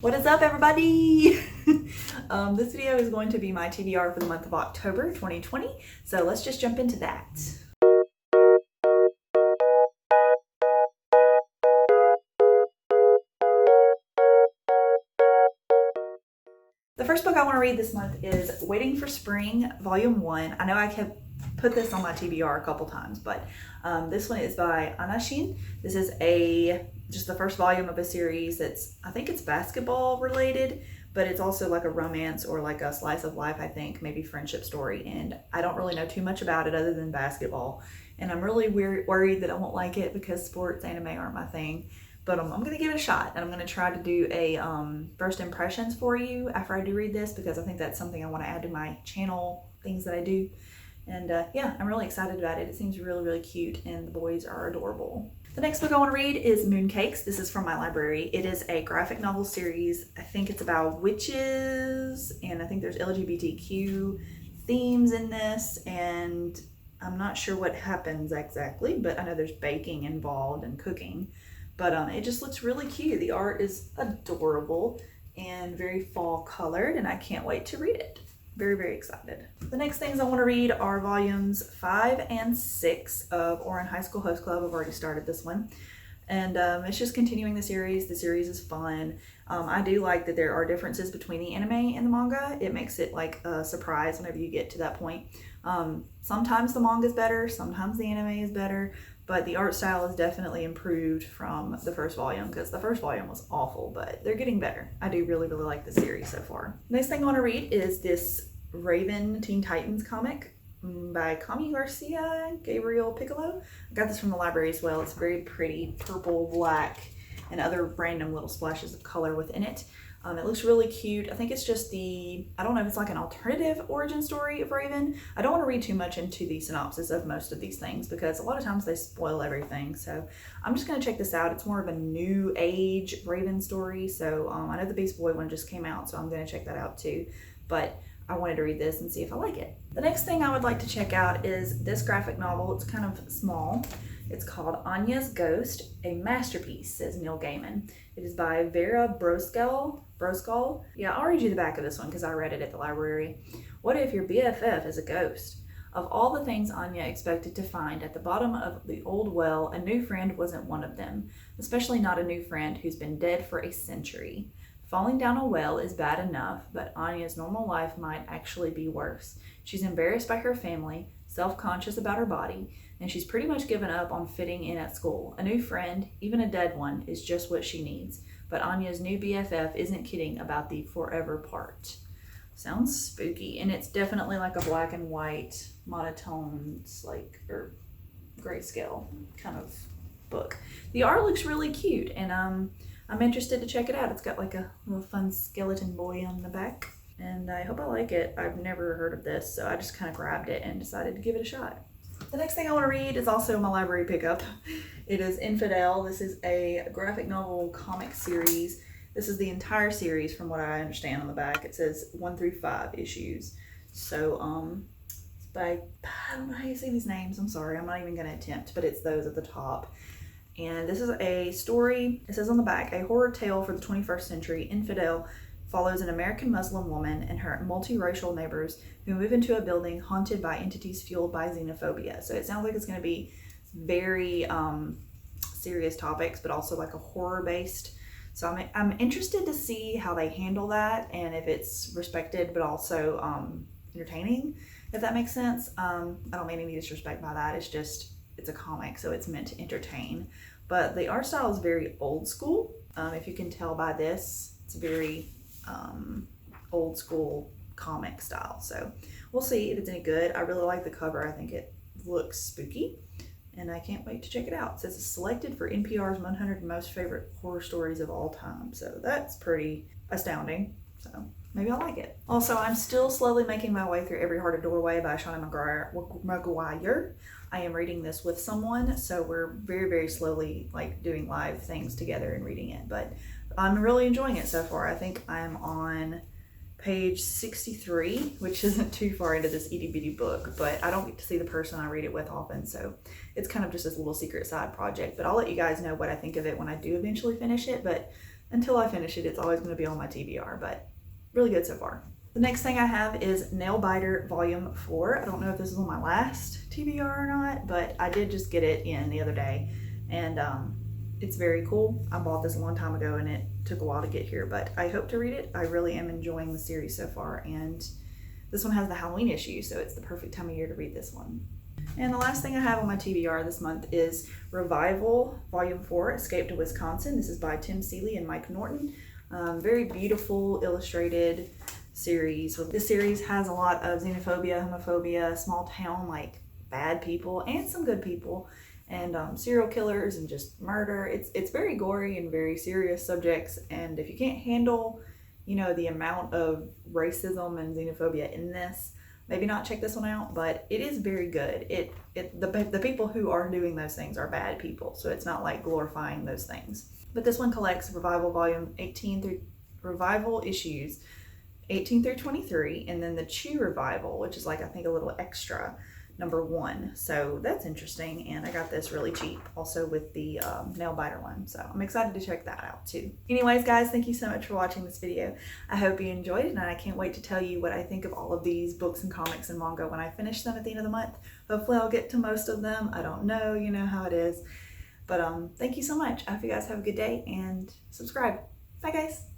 What is up, everybody? This video is going to be my TBR for the month of October 2020, so let's just jump into that. The first book I want to read this month is Waiting for Spring, Volume 1. I know I have put this on my TBR a couple times, but this one is by Anyas. This is just the first volume of a series I think it's basketball related, but it's also like a romance or like a slice of life, I think, maybe friendship story. And I don't really know too much about it other than basketball. And I'm really worried that I won't like it because sports anime aren't my thing. But I'm going to give it a shot, and I'm going to try to do a first impressions for you after I do read this, because I think that's something I want to add to my channel, things that I do. And yeah, I'm really excited about it. It seems really, really cute, and the boys are adorable. The next book I want to read is Mooncakes. This is from my library. It is a graphic novel series. I think it's about witches, and I think there's LGBTQ themes in this, and I'm not sure what happens exactly, but I know there's baking involved and cooking. But it just looks really cute. The art is adorable and very fall colored, and I can't wait to read it. Very, very excited. The next things I want to read are volumes 5 and 6 of Ouran High School Host Club. I've already started this one. And it's just continuing the series. The series is fun. I do like that there are differences between the anime and the manga. It makes it like a surprise whenever you get to that point. Sometimes the manga is better, sometimes the anime is better, but the art style is definitely improved from the first volume, because the first volume was awful, but they're getting better. I do really, really like the series so far. Next thing I want to read is this Raven Teen Titans comic by Kami Garcia, Gabriel Piccolo. I got this from the library as well. It's very pretty, purple, black, and other random little splashes of color within it. It looks really cute. I think it's just I don't know if it's like an alternative origin story of Raven. I don't want to read too much into the synopsis of most of these things, because a lot of times they spoil everything. So I'm just going to check this out. It's more of a new age Raven story. So I know the Beast Boy one just came out, so I'm going to check that out too. But I wanted to read this and see if I like it. The next thing I would like to check out is this graphic novel. It's kind of small. It's called Anyas Ghost, a masterpiece, says Neil Gaiman. It is by Vera Broskell. Yeah, I'll read you the back of this one because I read it at the library. What if your BFF is a ghost? Of all the things Anya expected to find at the bottom of the old well, a new friend wasn't one of them, especially not a new friend who's been dead for a century. Falling down a well is bad enough, but Anya's normal life might actually be worse. She's embarrassed by her family, self-conscious about her body, and she's pretty much given up on fitting in at school. A new friend, even a dead one, is just what she needs. But Anya's new BFF isn't kidding about the forever part. Sounds spooky, and it's definitely like a black and white, monotone, or grayscale kind of book. The art looks really cute, and I'm interested to check it out. It's got like a little fun skeleton boy on the back, and I hope I like it. I've never heard of this, so I just kind of grabbed it and decided to give it a shot. The next thing I want to read is also my library pickup. It is Infidel. This is a graphic novel comic series. This is the entire series from what I understand on the back. It says 1 through 5 issues. So it's by, I don't know how you say these names. I'm sorry. I'm not even going to attempt, but it's those at the top. And this is a story, it says on the back, a horror tale for the 21st century. Infidel follows an American Muslim woman and her multiracial neighbors who move into a building haunted by entities fueled by xenophobia. So it sounds like it's going to be very serious topics, but also like a horror-based. So I'm interested to see how they handle that, and if it's respected but also entertaining, if that makes sense. I don't mean any disrespect by that. It's a comic, so it's meant to entertain. But the art style is very old school. If you can tell by this, it's very old school comic style. So we'll see if it's any good. I really like the cover. I think it looks spooky, and I can't wait to check it out. It says it's selected for NPR's 100 most favorite horror stories of all time. So that's pretty astounding. So maybe I'll like it. Also, I'm still slowly making my way through Every Heart a Doorway by Shauna McGuire. I am reading this with someone, so we're very, very slowly like doing live things together and reading it. But I'm really enjoying it so far. I think I'm on page 63, which isn't too far into this itty bitty book, but I don't get to see the person I read it with often, so it's kind of just this little secret side project. But I'll let you guys know what I think of it when I do eventually finish it. But until I finish it, it's always going to be on my TBR, but really good so far. The next thing I have is Nail Biter Volume 4. I don't know if this is on my last TBR or not, but I did just get it in the other day, and it's very cool. I bought this a long time ago and it took a while to get here, but I hope to read it. I really am enjoying the series so far, and this one has the Halloween issue, so it's the perfect time of year to read this one. And the last thing I have on my TBR this month is Revival Volume 4, Escape to Wisconsin. This is by Tim Seeley and Mike Norton. Very beautiful illustrated series. This series has a lot of xenophobia, homophobia, small town like bad people and some good people, and serial killers and just murder. It's very gory and very serious subjects, and if you can't handle, you know, the amount of racism and xenophobia in this, maybe not check this one out, but it is very good. The people who are doing those things are bad people, so it's not like glorifying those things. But this one collects Revival issues 18 through 23, and then the Chew Revival, which is like, I think, a little extra, number 1. So that's interesting, and I got this really cheap also with the nail biter one, so I'm excited to check that out too. Anyways guys, thank you so much for watching this video. I hope you enjoyed it, and I can't wait to tell you what I think of all of these books and comics and manga when I finish them at the end of the month. Hopefully I'll get to most of them. I don't know, you know how it is, but thank you so much. I hope you guys have a good day, and subscribe. Bye guys.